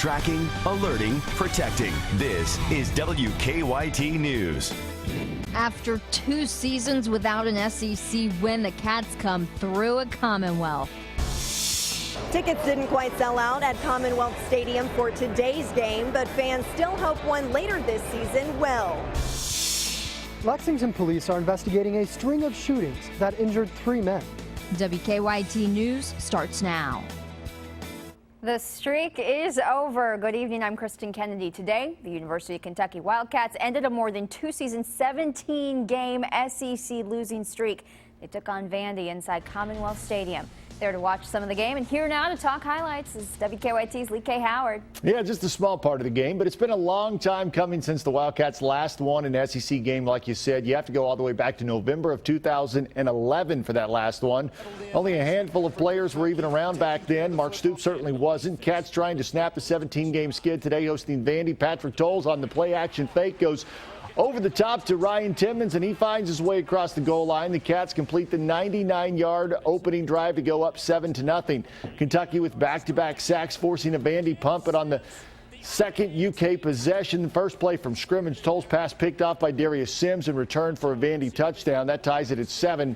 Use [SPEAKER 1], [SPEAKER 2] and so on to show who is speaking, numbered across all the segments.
[SPEAKER 1] Tracking, alerting, protecting. This is WKYT News.
[SPEAKER 2] After 2 seasons without an SEC win, the Cats come through at Commonwealth.
[SPEAKER 3] Tickets didn't quite sell out at Commonwealth Stadium for today's game, but fans still hope one later this season will.
[SPEAKER 4] Lexington police are investigating a string of shootings that injured 3 men.
[SPEAKER 2] WKYT News starts now.
[SPEAKER 5] The streak is over. Good evening, I'm Kristen Kennedy. Today, the University of Kentucky Wildcats ended a more than 2-season, 17-game SEC losing streak. They took on Vandy inside Commonwealth Stadium. There to watch some of the game and here now to talk highlights is WKYT's Lee K. Howard.
[SPEAKER 6] Yeah, just a small part of the game, but it's been a long time coming since the Wildcats last won an SEC game. Like you said, you have to go all the way back to November of 2011 for that last one. Only a handful of players were even around back then. Mark Stoops certainly wasn't. Cats trying to snap the 17-game skid today, hosting Vandy. Patrick Tolles on the play-action fake goes over the top to Ryan Timmons, and he finds his way across the goal line. The Cats complete the 99-yard opening drive to go up 7-0. Kentucky with back-to-back sacks, forcing a Vandy punt, but on the second UK possession, first play from scrimmage, Tolles' pass picked off by Darius Sims in return for a Vandy touchdown. That ties it at 7.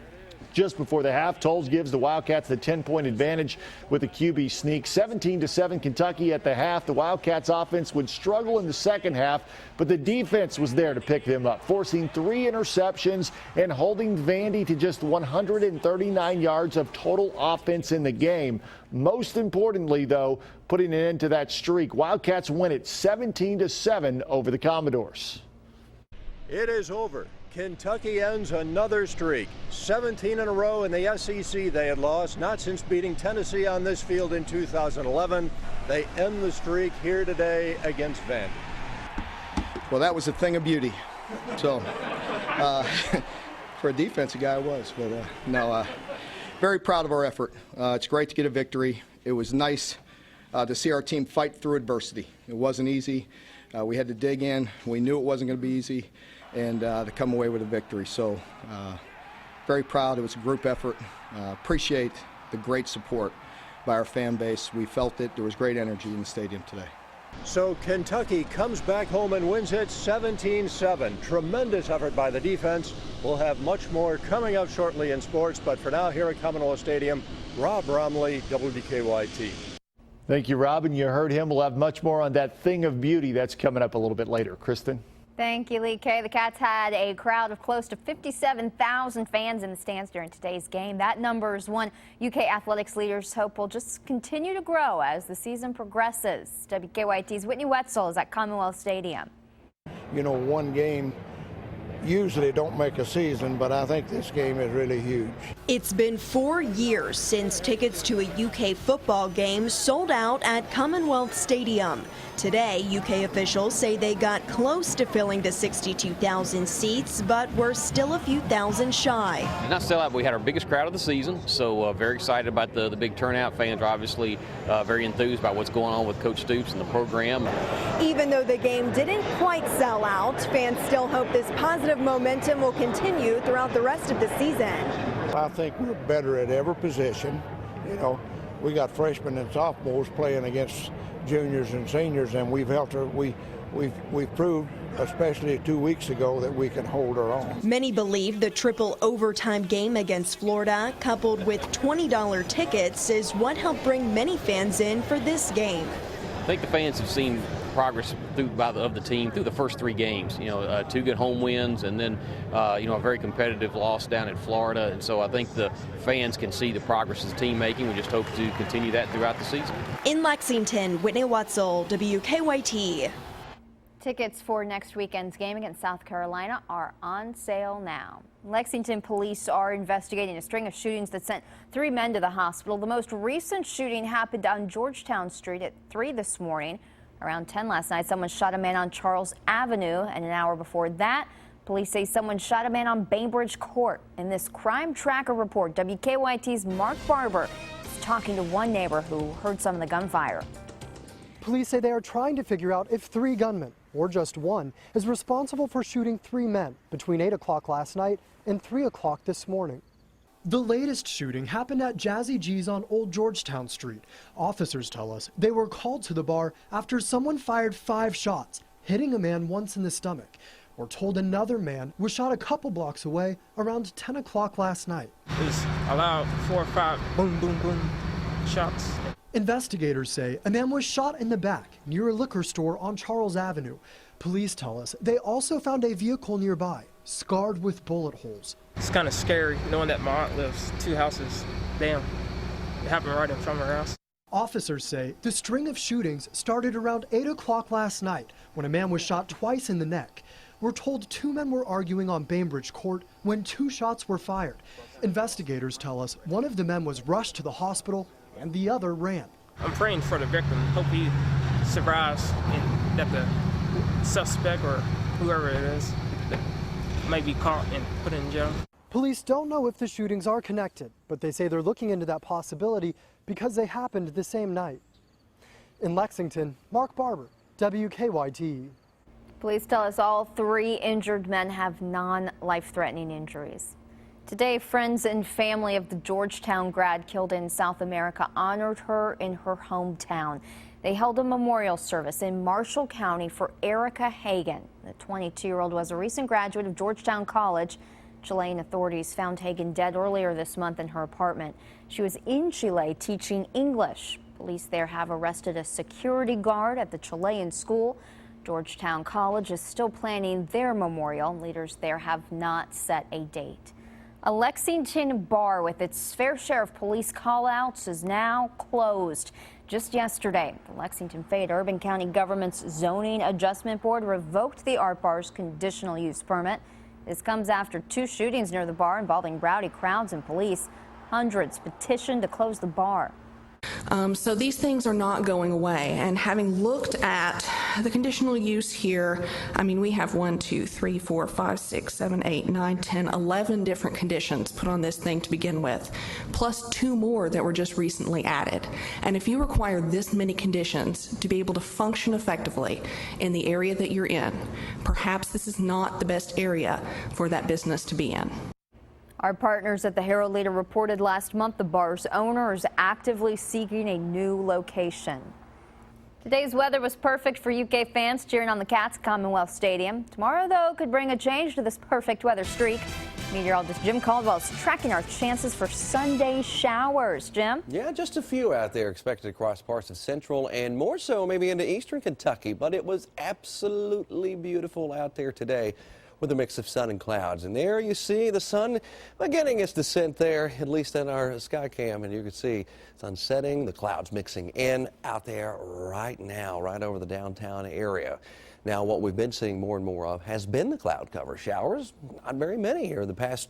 [SPEAKER 6] Just before the half, Tolles gives the Wildcats the 10-point advantage with a QB sneak. 17-7 Kentucky at the half. The Wildcats offense would struggle in the second half, but the defense was there to pick them up, forcing 3 interceptions and holding Vandy to just 139 yards of total offense in the game. Most importantly, though, putting an end to that streak. Wildcats win it 17-7 over the Commodores.
[SPEAKER 7] It is over. Kentucky ends another streak. 17 in a row in the SEC they had lost, not since beating Tennessee on this field in 2011. They end the streak here today against Vandy.
[SPEAKER 8] Well, that was a thing of beauty. So, for a defensive guy, I was. But, very proud of our effort. It's great to get a victory. It was nice to see our team fight through adversity. It wasn't easy. We had to dig in. We knew it wasn't going to be easy. And to come away with a victory. So very proud. It was a group effort. Appreciate the great support by our fan base. We felt it. There was great energy in the stadium today.
[SPEAKER 7] So Kentucky comes back home and wins it 17-7. Tremendous effort by the defense. We'll have much more coming up shortly in sports, but for now here at Commonwealth Stadium, Rob Romley, WKYT.
[SPEAKER 6] Thank you, Rob, and you heard him. We'll have much more on that thing of beauty that's coming up a little bit later. Kristen?
[SPEAKER 5] Thank you, Lee K. The Cats had a crowd of close to 57,000 fans in the stands during today's game. That number is one UK athletics leaders hope will just continue to grow as the season progresses. WKYT's Whitney Wetzel is at Commonwealth Stadium.
[SPEAKER 9] You know, one game usually don't make a season, but I think this game is really huge.
[SPEAKER 3] It's been 4 years since tickets to a UK football game sold out at Commonwealth Stadium. Today, UK officials say they got close to filling the 62,000 seats, but were still a few thousand shy.
[SPEAKER 10] Not sell out, but we had our biggest crowd of the season, so very excited about the big turnout. Fans are obviously very enthused about what's going on with Coach Stoops and the program.
[SPEAKER 3] Even though the game didn't quite sell out, fans still hope this positive momentum will continue throughout the rest of the season.
[SPEAKER 9] I think we're better at every position. You know, we got freshmen and sophomores playing against juniors and seniors, and we've proved, especially 2 weeks ago, that we can hold our own.
[SPEAKER 3] Many believe the triple overtime game against Florida, coupled with $20 tickets, is what helped bring many fans in for this game.
[SPEAKER 10] I think the fans have seen progress of the team through the first 3 games. You know, 2 good home wins, and then a very competitive loss down in Florida. And so I think the fans can see the progress the team making. We just hope to continue that throughout the season.
[SPEAKER 3] In Lexington, Whitney Wetzel, WKYT.
[SPEAKER 5] Tickets for next weekend's game against South Carolina are on sale now. Lexington police are investigating a string of shootings that sent 3 men to the hospital. The most recent shooting happened on Georgetown Street at 3 this morning. Around 10 last night, someone shot a man on Charles Avenue, and an hour before that, police say someone shot a man on Bainbridge Court. In this Crime Tracker report, WKYT's Mark Barber is talking to one neighbor who heard some of the gunfire.
[SPEAKER 4] Police say they are trying to figure out if 3 gunmen, or just one, is responsible for shooting 3 men between 8 o'clock last night and 3 o'clock this morning. The latest shooting happened at Jazzy G's on Old Georgetown Street. Officers tell us they were called to the bar after someone fired 5 shots, hitting a man once in the stomach. We're told another man was shot a couple blocks away around 10 o'clock last night.
[SPEAKER 11] It was allowed 4 or 5 boom, boom, boom shots.
[SPEAKER 4] Investigators say a man was shot in the back near a liquor store on Charles Avenue. Police tell us they also found a vehicle nearby, scarred with bullet holes.
[SPEAKER 11] It's kind of scary knowing that my aunt lives 2 houses down. It happened right in front of her house.
[SPEAKER 4] Officers say the string of shootings started around 8 o'clock last night when a man was shot twice in the neck. We're told 2 men were arguing on Bainbridge Court when 2 shots were fired. Investigators tell us one of the men was rushed to the hospital and the other ran.
[SPEAKER 11] I'm praying for the victim. Hope he survives and that the suspect or whoever it is that may be caught and put in jail.
[SPEAKER 4] Police don't know if the shootings are connected, but they say they're looking into that possibility because they happened the same night. In Lexington, Mark Barber, WKYT.
[SPEAKER 5] Police tell us all 3 injured men have non-life-threatening injuries. Today, friends and family of the Georgetown grad killed in South America honored her in her hometown. They held a memorial service in Marshall County for Erica Hagen. The 22-year-old was a recent graduate of Georgetown College. Chilean authorities found Hagen dead earlier this month in her apartment. She was in Chile teaching English. Police there have arrested a security guard at the Chilean school. Georgetown College is still planning their memorial. Leaders there have not set a date. A Lexington bar with its fair share of police call-outs is now closed. Just yesterday, the Lexington-Fayette Urban County Government's Zoning Adjustment Board revoked the art bar's conditional use permit. This comes after 2 shootings near the bar involving rowdy crowds and police. Hundreds petitioned to close the bar.
[SPEAKER 12] So these things are not going away, and having looked at the conditional use here, I mean, we have 1, 2, 3, 4, 5, 6, 7, 8, 9, 10, 11 different conditions put on this thing to begin with, plus 2 more that were just recently added. And if you require this many conditions to be able to function effectively in the area that you're in, perhaps this is not the best area for that business to be in.
[SPEAKER 5] Our partners at the Herald Leader reported last month the bar's owner is actively seeking a new location. Today's weather was perfect for UK fans cheering on the Cats at Commonwealth Stadium. Tomorrow, though, could bring a change to this perfect weather streak. Meteorologist Jim Caldwell is tracking our chances for Sunday showers. Jim?
[SPEAKER 13] Yeah, just a few out there expected across parts of central and more so maybe into eastern Kentucky, but it was absolutely beautiful out there today with a mix of sun and clouds. And there you see the sun beginning its descent there, at least in our sky cam. And you can see sun setting, the clouds mixing in out there right now, right over the downtown area. Now, what we've been seeing more and more of has been the cloud cover showers. Not very many here in the past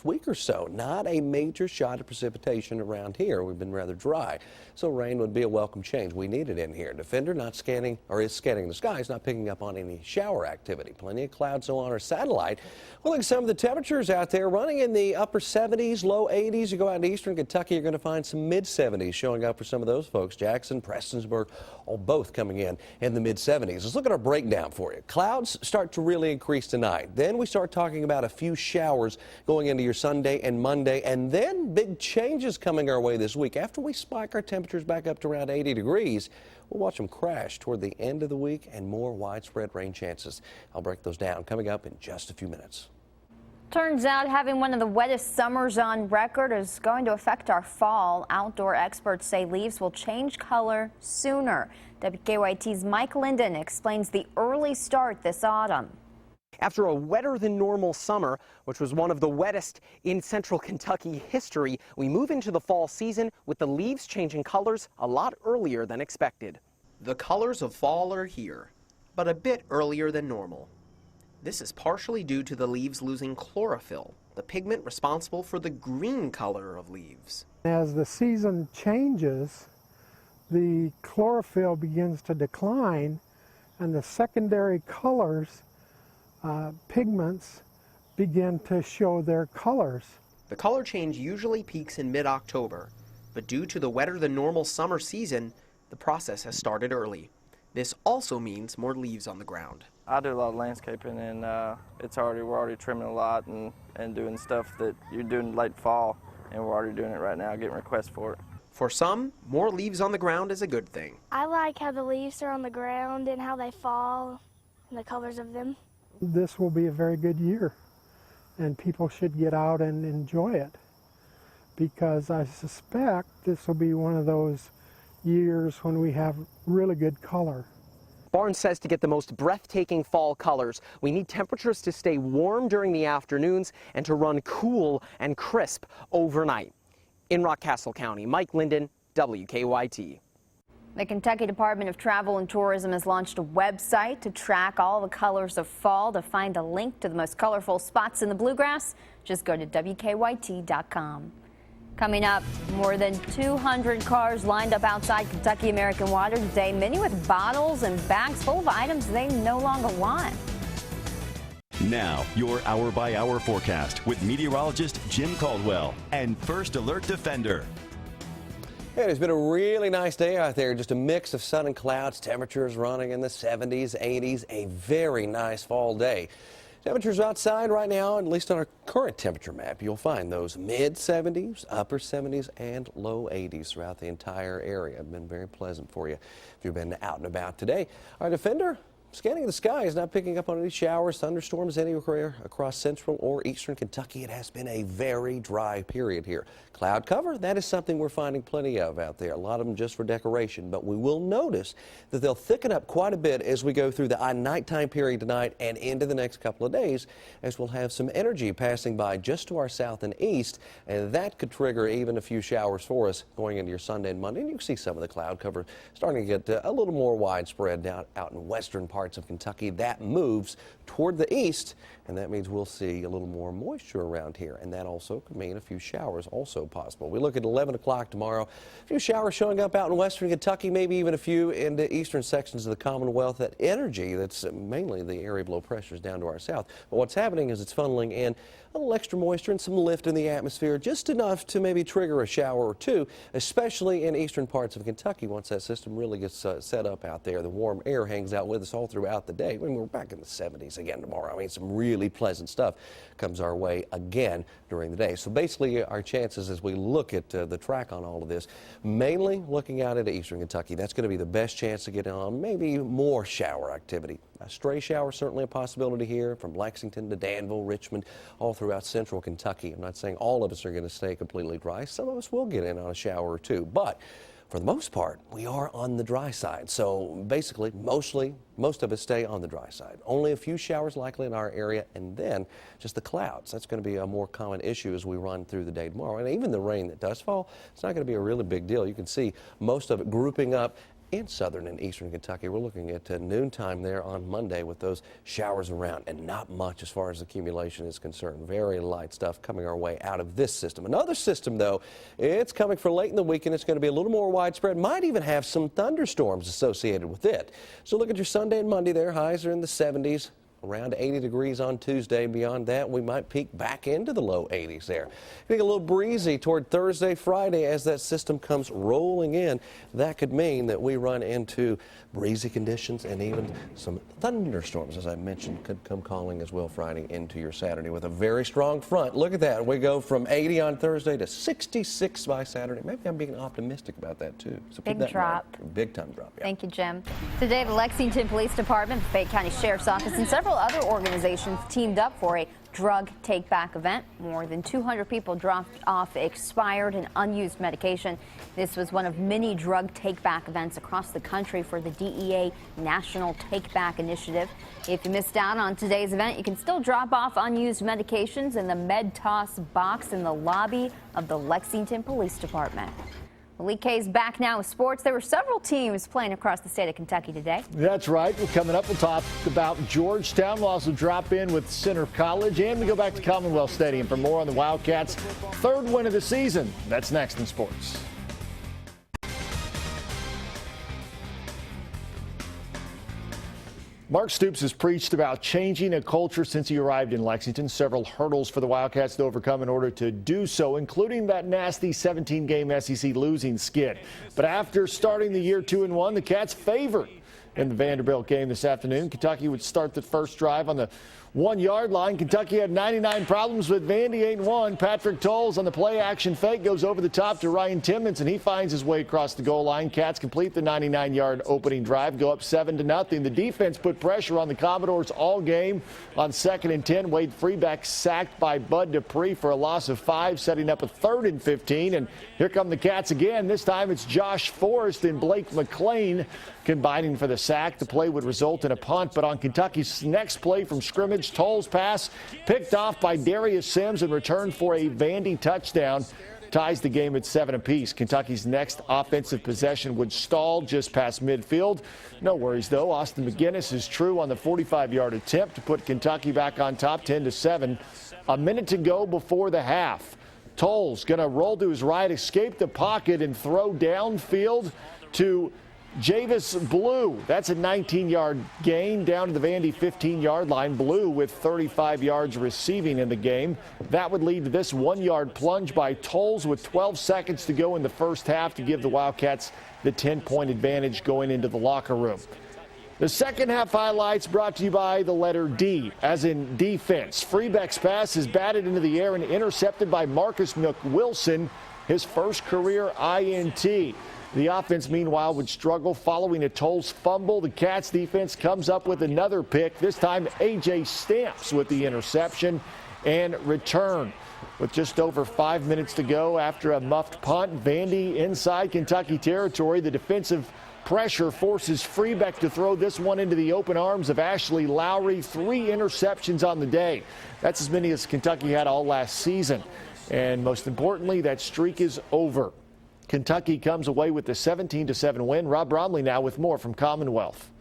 [SPEAKER 13] week or so. Not a major shot of precipitation around here. We've been rather dry, so rain would be a welcome change. We need it in here. Defender not scanning, or is scanning the skies, not picking up on any shower activity. Plenty of clouds so on our satellite. Well, look at some of the temperatures out there running in the upper 70s, low 80s. You go out into eastern Kentucky, you're going to find some mid 70s showing up for some of those folks. Jackson, Prestonsburg, all both coming in the mid 70s. Let's look at our breakdown for you. Clouds start to really increase tonight. Then we start talking about a few showers going into your Sunday and Monday, and then big changes coming our way this week. After we spike our temperatures back up to around 80 degrees, we'll watch them crash toward the end of the week and more widespread rain chances. I'll break those down coming up in just a few minutes.
[SPEAKER 5] Turns out having one of the wettest summers on record is going to affect our fall. Outdoor experts say leaves will change color sooner. WKYT's Mike Linden explains the early start this autumn.
[SPEAKER 14] After a wetter than normal summer, which was one of the wettest in central Kentucky history, we move into the fall season with the leaves changing colors a lot earlier than expected.
[SPEAKER 15] The colors of fall are here, but a bit earlier than normal. This is partially due to the leaves losing chlorophyll, the pigment responsible for the green color of leaves.
[SPEAKER 16] As the season changes, the chlorophyll begins to decline, and the secondary colors pigments begin to show their colors.
[SPEAKER 15] The color change usually peaks in mid-October, but due to the wetter than normal summer season, the process has started early. This also means more leaves on the ground.
[SPEAKER 17] I do a lot of landscaping, and we're already trimming a lot and doing stuff that you're doing late fall, and we're already doing it right now, getting requests for it.
[SPEAKER 15] For some, more leaves on the ground is a good thing.
[SPEAKER 18] I like how the leaves are on the ground and how they fall and the colors of them.
[SPEAKER 16] This will be a very good year, and people should get out and enjoy it, because I suspect this will be one of those years when we have really good color.
[SPEAKER 14] Barnes says to get the most breathtaking fall colors, we need temperatures to stay warm during the afternoons and to run cool and crisp overnight. In Rockcastle County, Mike Linden, WKYT.
[SPEAKER 5] The Kentucky Department of Travel and Tourism has launched a website to track all the colors of fall. To find a link to the most colorful spots in the bluegrass, just go to WKYT.com. Coming up, more than 200 cars lined up outside Kentucky American Water today, many with bottles and bags full of items they no longer want.
[SPEAKER 1] Now, your hour-by-hour forecast with meteorologist Jim Caldwell and First Alert Defender.
[SPEAKER 13] It has been a really nice day out there. Just a mix of sun and clouds. Temperatures running in the 70s, 80s. A very nice fall day. Temperatures outside right now, at least on our current temperature map, you'll find those mid-70s, upper 70s, and low 80s throughout the entire area. Been very pleasant for you if you've been out and about today. Our Defender, scanning the sky, is not picking up on any showers, thunderstorms anywhere across central or eastern Kentucky. It has been a very dry period here. Cloud cover, that is something we're finding plenty of out there. A lot of them just for decoration, but we will notice that they'll thicken up quite a bit as we go through the nighttime period tonight and into the next couple of days, as we'll have some energy passing by just to our south and east, and that could trigger even a few showers for us going into your Sunday and Monday. And you can see some of the cloud cover starting to get a little more widespread out in western parts of Kentucky. That moves toward the east, and that means we'll see a little more moisture around here, and that also could mean a few showers also possible. We look at 11 o'clock tomorrow, a few showers showing up out in western Kentucky, maybe even a few in the eastern sections of the Commonwealth. That energy, that's mainly the area below pressure, is down to our south. But what's happening is it's funneling in a little extra moisture and some lift in the atmosphere, just enough to maybe trigger a shower or two, especially in eastern parts of Kentucky. Once that system really gets set up out there, the warm air hangs out with us all throughout the day. I mean, we're back in the 70s again tomorrow. I mean, some really pleasant stuff comes our way again during the day. So basically, our chances as we look at the track on all of this, mainly looking out into eastern Kentucky, that's going to be the best chance to get on maybe more shower activity. A stray shower certainly a possibility here from Lexington to Danville, Richmond, all throughout central Kentucky. I'm not saying all of us are going to stay completely dry. Some of us will get in on a shower or two, but for the most part, we are on the dry side. So basically, most of us stay on the dry side. Only a few showers likely in our area, and then just the clouds. That's going to be a more common issue as we run through the day tomorrow. And even the rain that does fall, it's not going to be a really big deal. You can see most of it grouping up in southern and eastern Kentucky. We're looking at noontime there on Monday with those showers around, and not much as far as accumulation is concerned. Very light stuff coming our way out of this system. Another system, though, it's coming for late in the week, and it's going to be a little more widespread. Might even have some thunderstorms associated with it. So look at your Sunday and Monday there. Highs are in the 70s. Around 80 degrees on Tuesday. Beyond that, we might peak back into the low 80s there. Getting a little breezy toward Thursday, Friday as that system comes rolling in. That could mean that we run into breezy conditions and even some thunderstorms, as I mentioned, could come calling as well Friday into your Saturday with a very strong front. Look at that. We go from 80 on Thursday to 66 by Saturday. Maybe I'm being optimistic about that, too. So
[SPEAKER 5] Big drop.
[SPEAKER 13] Big time drop, yeah.
[SPEAKER 5] Thank you, Jim. Today, the Lexington Police Department, Fayette County Sheriff's Office, and several other organizations teamed up for a drug take-back event. More than 200 people dropped off expired and unused medication. This was one of many drug take-back events across the country for the DEA National Take-Back Initiative. If you missed out on today's event, you can still drop off unused medications in the Med Toss box in the lobby of the Lexington Police Department. Lee K's back now with sports. There were several teams playing across the state of Kentucky today.
[SPEAKER 6] That's right. Coming up, we'll talk about Georgetown. We'll also drop in with Center College, and we go back to Commonwealth Stadium for more on the Wildcats' third win of the season. That's next in sports. Mark Stoops has preached about changing a culture since he arrived in Lexington. Several hurdles for the Wildcats to overcome in order to do so, including that nasty 17-game SEC losing skid. But after starting the year 2-1, the Cats favored In the Vanderbilt game this afternoon, Kentucky would start the first drive on the 1-yard line. Kentucky had 99 problems, but Vandy ain't one. Patrick Tolles on the play-action fake goes over the top to Ryan Timmons, and he finds his way across the goal line. Cats complete the 99-yard opening drive, go up 7-0. The defense put pressure on the Commodores all game. On 2nd and 10, Wade Freebeck sacked by Bud Dupree for a loss of 5, setting up a 3rd and 15. And here come the Cats again. This time it's Josh Forrest and Blake McLean combining for the sack. The play would result in a punt, but on Kentucky's next play from scrimmage, Tolles' pass picked off by Darius Sims and returned for a Vandy touchdown. Ties the game at 7 apiece. Kentucky's next offensive possession would stall just past midfield. No worries, though. Austin McGinnis is true on the 45-yard attempt to put Kentucky back on top 10-7. A minute to go before the half. Tolles going to roll to his right, escape the pocket, and throw downfield to Javis Blue. That's a 19-yard gain down to the Vandy 15-yard line. Blue with 35 yards receiving in the game. That would lead to this 1-yard plunge by Tolles with 12 seconds to go in the first half to give the Wildcats the 10-point advantage going into the locker room. The second half highlights brought to you by the letter D, as in defense. Freebeck's pass is batted into the air and intercepted by Marcus McWilson, his first career INT. The offense, meanwhile, would struggle following a Tolles fumble. The Cats defense comes up with another pick. This time, A.J. Stamps with the interception and return. With just over 5 minutes to go after a muffed punt, Vandy inside Kentucky territory. The defensive pressure forces Freebeck to throw this one into the open arms of Ashley Lowry. 3 interceptions on the day. That's as many as Kentucky had all last season. And most importantly, that streak is over. Kentucky comes away with the 17-7 win. Rob Bromley now with more from Commonwealth.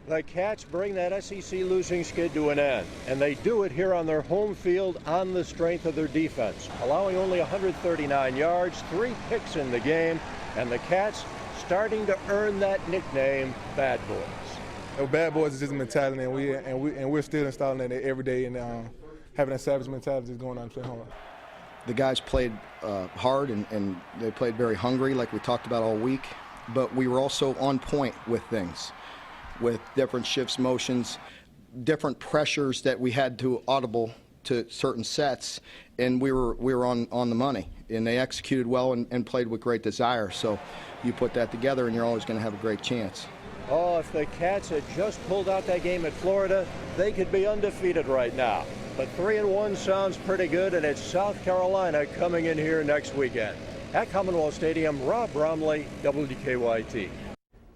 [SPEAKER 7] The Cats bring that SEC losing skid to an end, and they do it here on their home field on the strength of their defense, allowing only 139 yards, 3 picks in the game, and the Cats starting to earn that nickname, Bad Boys.
[SPEAKER 19] Bad Boys is just a mentality, and we're still installing that every day, and having that savage mentality is going on playing hard.
[SPEAKER 8] The guys played hard and they played very hungry, like we talked about all week, but we were also on point with things, with different shifts, motions, different pressures that we had to audible to certain sets, and we were on the money, and they executed well and played with great desire. So you put that together and you're always going to have a great chance.
[SPEAKER 7] Oh, if the Cats had just pulled out that game at Florida, they could be undefeated right now. But 3-1 sounds pretty good, and it's South Carolina coming in here next weekend. At Commonwealth Stadium, Rob Bromley, WKYT.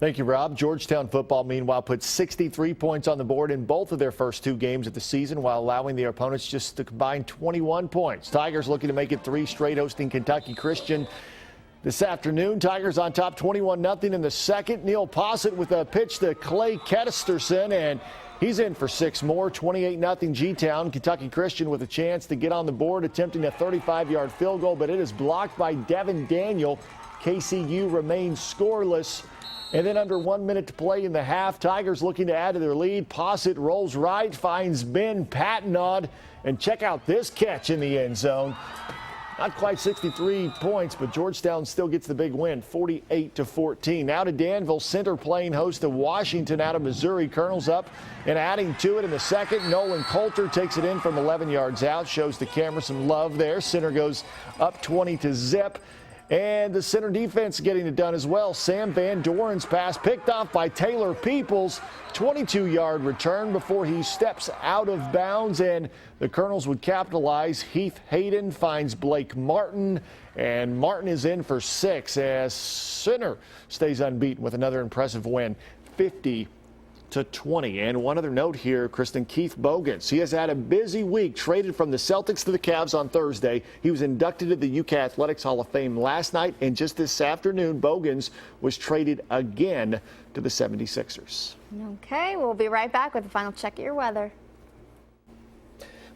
[SPEAKER 6] Thank you, Rob. Georgetown football, meanwhile, put 63 points on the board in both of their first 2 games of the season, while allowing their opponents just to combine 21 points. Tigers looking to make it 3 straight, hosting Kentucky Christian this afternoon. Tigers on top 21-0 in the second. Neil Posset with a pitch to Clay Ketterson, and he's in for 6 more. 28-0 G-Town. Kentucky Christian with a chance to get on the board, attempting a 35-yard field goal, but it is blocked by Devin Daniel. KCU remains scoreless. And then under 1 minute to play in the half, Tigers looking to add to their lead. Posset rolls right, finds Ben Patnod, and check out this catch in the end zone. Not quite 63 points, but Georgetown still gets the big win, 48-14. Now to Danville, Center playing host to Washington out of Missouri. Colonels up and adding to it in the second. Nolan Coulter takes it in from 11 yards out, shows the camera some love there. Center goes up 20-0. And the center defense getting it done as well. Sam Van Doren's pass picked off by Taylor Peoples. 22-yard return before he steps out of bounds, and the Colonels would capitalize. Heath Hayden finds Blake Martin, and Martin is in for 6 as Center stays unbeaten with another impressive win, 50-20. And one other note here, Kristen, Keith Bogans. He has had a busy week, traded from the Celtics to the Cavs on Thursday. He was inducted to the UK Athletics Hall of Fame last night, and just this afternoon, Bogans was traded again to the 76ers.
[SPEAKER 5] Okay, we'll be right back with a final check of your weather.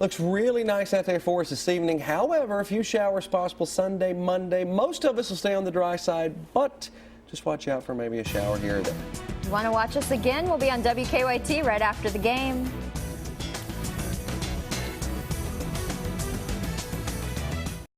[SPEAKER 13] Looks really nice out there for us this evening. However, a few showers possible Sunday, Monday. Most of us will stay on the dry side, but just watch out for maybe a shower here or there.
[SPEAKER 5] You want to watch us again? We'll be on WKYT right after the game.